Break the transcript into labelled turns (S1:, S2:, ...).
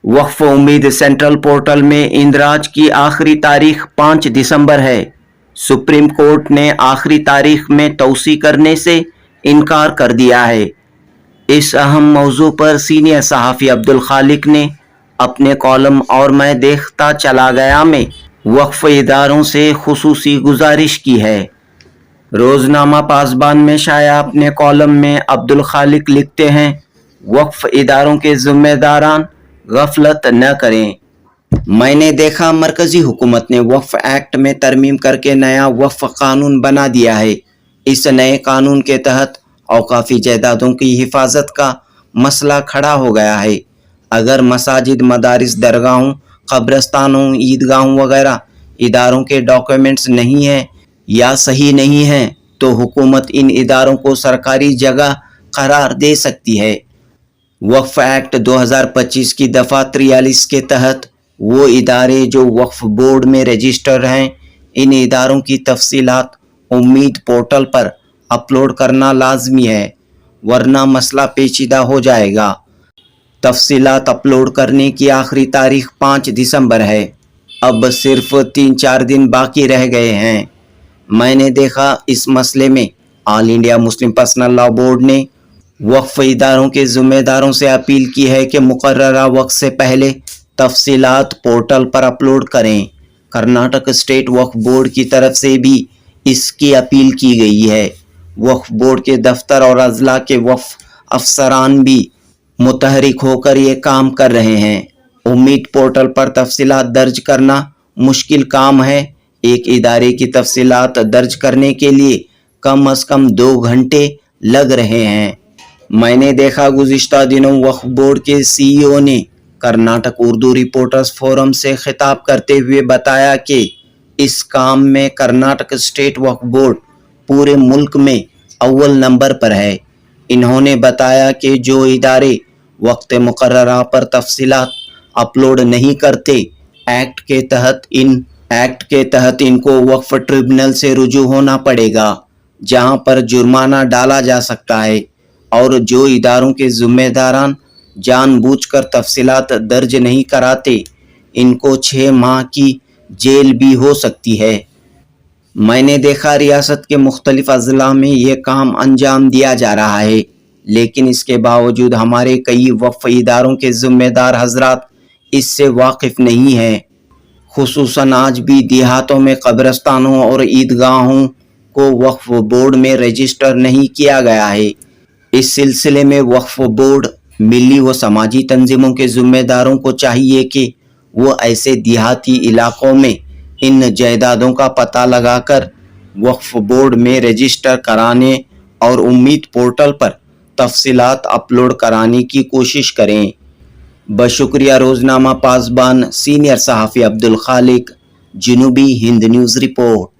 S1: वक्फ उम्मीद central portal में इंदराज की आखिरी तारीख 5 दिसंबर है। सुप्रीम कोर्ट ने आखिरी तारीख में तौसी करने से इनकार कर दिया है। इस अहम मौजू पर सीनियर सहाफ़ी अब्दुल खालिक ने अपने कॉलम और मैं देखता चला गया में वक्फ इदारों से खुसूसी गुजारिश की है। रोज़नामा पासबान में शाया अपने कॉलम में अब्दुल खालिक लिखते हैं, वक्फ इदारों के ज़िम्मेदारान गफलत न करें। मैंने देखा मरकज़ी हुकूमत ने वक्फ एक्ट में तरमीम करके नया वक्फ कानून बना दिया है। इस नए कानून के तहत औकाफ़ी जायदादों की हिफाजत का मसला खड़ा हो गया है। अगर मसाजिद, मदारिस, दरगाहों, कब्रस्तानों, ईदगाहों वगैरह इदारों के डॉक्यूमेंट्स नहीं हैं या सही नहीं हैं तो हुकूमत इन इदारों को सरकारी जगह करार दे सकती है। वक्फ एक्ट 2025 की दफ़ा 43 के तहत वो इदारे जो वक्फ बोर्ड में रजिस्टर हैं, इन इदारों की तफसीलात उम्मीद पोर्टल पर अपलोड करना लाजमी है, वरना मसला पेचीदा हो जाएगा। तफसीलात अपलोड करने की आखिरी तारीख 5 दिसंबर है। अब सिर्फ 3-4 दिन बाकी रह गए हैं। मैंने देखा इस मसले में all India Muslim personal law board ने वक्फ इदारों के ज़िम्मेदारों से अपील की है कि मुकर्ररा वक्त से पहले तफसीलात पोर्टल पर अपलोड करें। कर्नाटक स्टेट वक्फ बोर्ड की तरफ से भी इसकी अपील की गई है। वक्फ बोर्ड के दफ्तर और अजला के वक्फ अफसरान भी मुतहरिक होकर ये काम कर रहे हैं। उम्मीद पोर्टल पर तफसीलात दर्ज करना मुश्किल काम है। एक इदारे की तफसीलात दर्ज करने के लिए कम अज़ कम 2 घंटे लग रहे हैं। मैंने देखा गुज़िश्ता दिनों वक्फ बोर्ड के CEO ने कर्नाटक उर्दू रिपोर्टर्स फोरम से खिताब करते हुए बताया कि इस काम में कर्नाटक स्टेट वक्फ बोर्ड पूरे मुल्क में अव्वल नंबर पर है। इन्होंने बताया कि जो इदारे वक्त मुकर्ररा पर तफसीलात अपलोड नहीं करते, एक्ट के तहत इनको वक्फ ट्रिब्यूनल से रुजू होना पड़ेगा, जहां पर जुर्माना डाला जा सकता है। और जो इदारों के ज़िम्मेदारान जानबूझकर तफसीलात दर्ज नहीं कराते, इनको 6 माह की जेल भी हो सकती है। मैंने देखा रियासत के मुख्तलिफ अजला में ये काम अंजाम दिया जा रहा है, लेकिन इसके बावजूद हमारे कई वक्फ इदारों के ज़िम्मेदार हजरात इससे वाकिफ़ नहीं हैं। खुसूसन आज भी देहातों में कब्रस्तानों और ईदगाहों को वक्फ बोर्ड में रजिस्टर नहीं किया गया है। इस सिलसिले में वक्फ बोर्ड मिली व समाजी तंजीमों के ज़िम्मेदारों को चाहिए कि वो ऐसे देहाती इलाकों में इन जायदादों का पता लगाकर वक्फ बोर्ड में रजिस्टर कराने और उम्मीद पोर्टल पर तफसीलात अपलोड कराने की कोशिश करें। बशुक्रिया रोज़नामा पासबान सीनियर सहाफ़ी अब्दुल खालिक, जनूबी हिंद न्यूज़ रिपोर्ट।